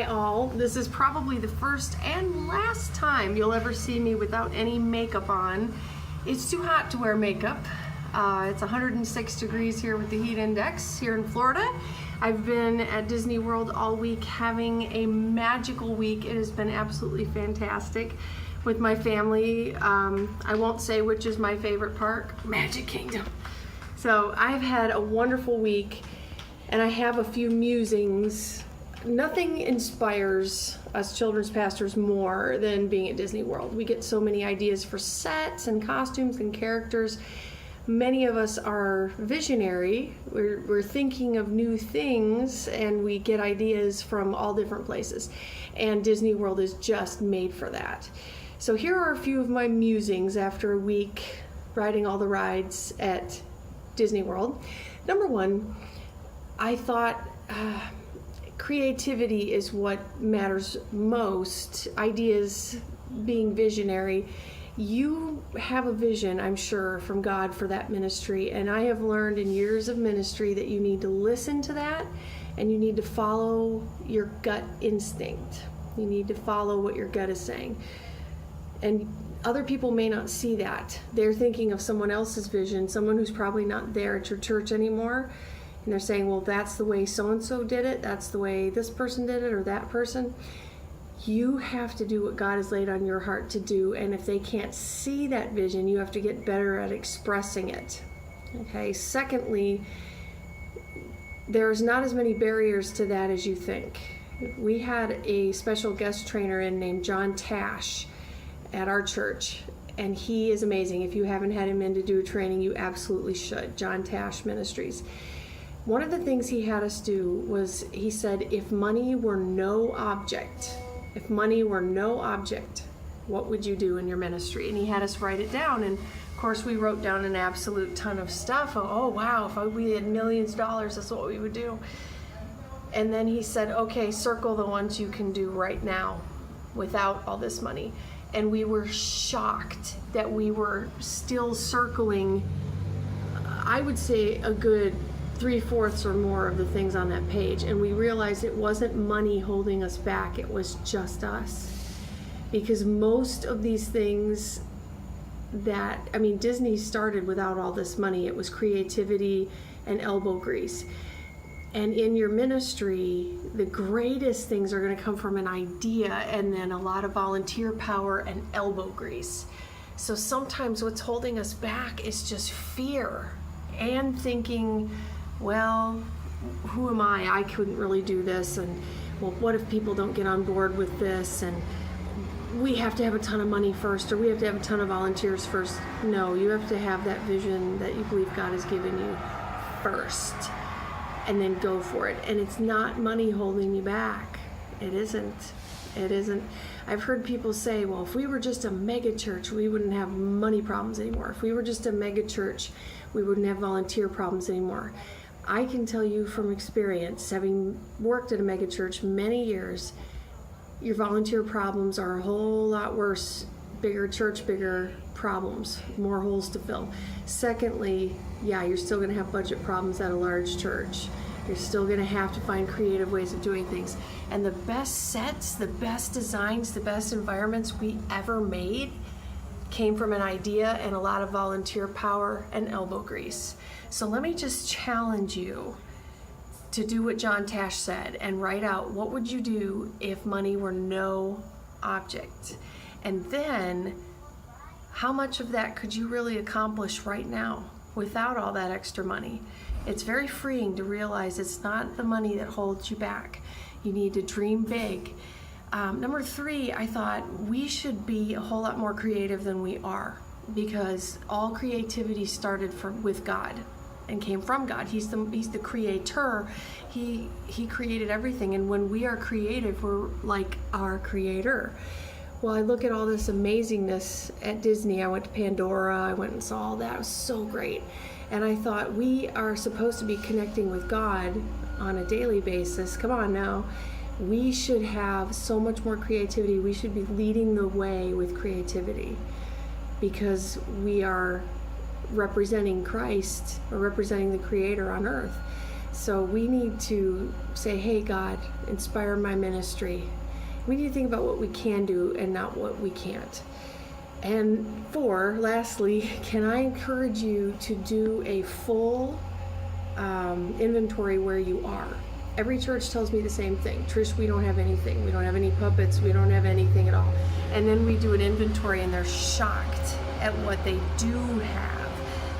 Hi all. This is probably the first and last time you'll ever see me without any makeup on. It's too hot to wear makeup. It's 106 degrees here with the heat index here in Florida. I've been at Disney World all week having a magical week. It has been absolutely fantastic with my family. I won't say which is my favorite park, Magic Kingdom. So I've had a wonderful week and I have a few musings. Nothing inspires us children's pastors more than being at Disney World. We get so many ideas for sets and costumes and characters. Many of us are visionary. We're thinking of new things and we get ideas from all different places. And Disney World is just made for that. So here are a few of my musings after a week riding all the rides at Disney World. Number one, I thought creativity is what matters most. Ideas, being visionary. You have a vision, I'm sure, from God for that ministry, and I have learned in years of ministry that you need to listen to that and you need to follow your gut instinct. You need to follow what your gut is saying. And other people may not see that. They're thinking of someone else's vision, someone who's probably not there at your church anymore. And they're saying, well, that's the way so-and-so did it. That's the way this person did it or that person. You have to do what God has laid on your heart to do. And if they can't see that vision, you have to get better at expressing it. Okay. Secondly, there's not as many barriers to that as you think. We had a special guest trainer in named John Tash at our church. And he is amazing. If you haven't had him in to do a training, you absolutely should. John Tash Ministries. One of the things he had us do was, he said, if money were no object, what would you do in your ministry? And he had us write it down. And of course, we wrote down an absolute ton of stuff. Oh, wow, if we had millions of dollars, that's what we would do. And then he said, okay, circle the ones you can do right now without all this money. And we were shocked that we were still circling, I would say, a good 3/4 or more of the things on that page. And we realized it wasn't money holding us back, it was just us. Because most of these things Disney started without all this money. It was creativity and elbow grease. And in your ministry, the greatest things are going to come from an idea and then a lot of volunteer power and elbow grease. So sometimes what's holding us back is just fear and thinking, well, who am I? I couldn't really do this. And well, what if people don't get on board with this? And we have to have a ton of money first, or we have to have a ton of volunteers first. No, you have to have that vision that you believe God has given you first, and then go for it. And it's not money holding you back. It isn't. I've heard people say, well, if we were just a mega church, we wouldn't have money problems anymore. If we were just a mega church, we wouldn't have volunteer problems anymore. I can tell you from experience, having worked at a mega church many years, your volunteer problems are a whole lot worse. Bigger church, bigger problems, more holes to fill. Secondly, yeah, you're still going to have budget problems at a large church. You're still going to have to find creative ways of doing things. And the best sets, the best designs, the best environments we ever made came from an idea and a lot of volunteer power and elbow grease. So let me just challenge you to do what John Tash said and write out, what would you do if money were no object? And then how much of that could you really accomplish right now without all that extra money? It's very freeing to realize it's not the money that holds you back. You need to dream big. Number 3, I thought we should be a whole lot more creative than we are, because all creativity started with God and came from God. He's the creator. He created everything. And when we are creative, we're like our creator. Well, I look at all this amazingness at Disney. I went to Pandora. I went and saw all that. It was so great. And I thought, we are supposed to be connecting with God on a daily basis. Come on now. We should have so much more creativity. We should be leading the way with creativity, because we are representing Christ, or representing the Creator on earth. So we need to say, hey, God, inspire my ministry. We need to think about what we can do and not what we can't. And 4, lastly, can I encourage you to do a full inventory where you are? Every church tells me the same thing. Trish, we don't have anything. We don't have any puppets. We don't have anything at all. And then we do an inventory and they're shocked at what they do have.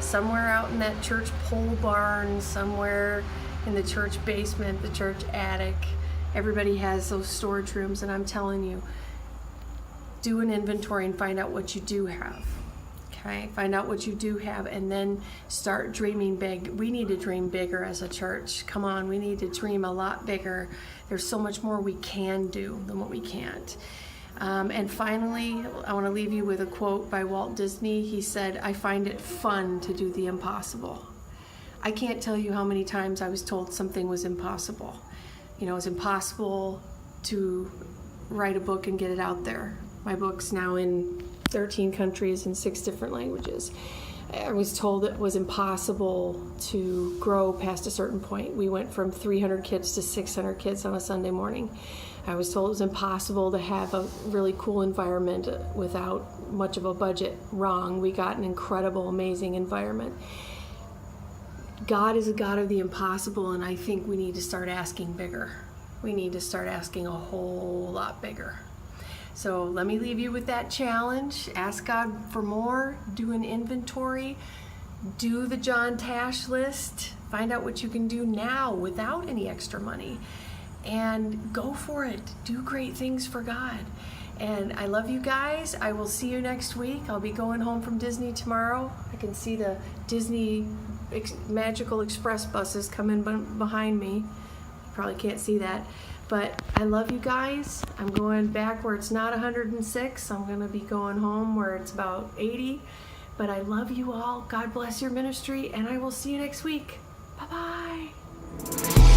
Somewhere out in that church pole barn, somewhere in the church basement, the church attic, everybody has those storage rooms, and I'm telling you, do an inventory and find out what you do have. Okay, find out what you do have and then start dreaming big. We need to dream bigger as a church. Come on, we need to dream a lot bigger. There's so much more we can do than what we can't. And finally, I want to leave you with a quote by Walt Disney. He said, I find it fun to do the impossible. I can't tell you how many times I was told something was impossible. You know, it's impossible to write a book and get it out there. My book's now in 13 countries in 6 different languages. I was told it was impossible to grow past a certain point. We went from 300 kids to 600 kids on a Sunday morning. I was told it was impossible to have a really cool environment without much of a budget. Wrong. We got an incredible, amazing environment. God is a God of the impossible, and I think we need to start asking bigger. We need to start asking a whole lot bigger. So let me leave you with that challenge. Ask God for more. Do an inventory. Do the John Tash list. Find out what you can do now without any extra money. And go for it. Do great things for God. And I love you guys. I will see you next week. I'll be going home from Disney tomorrow. I can see the Disney Magical Express buses coming behind me. You probably can't see that. But I love you guys. I'm going back where it's not 106. I'm going to be going home where it's about 80. But I love you all. God bless your ministry. And I will see you next week. Bye-bye.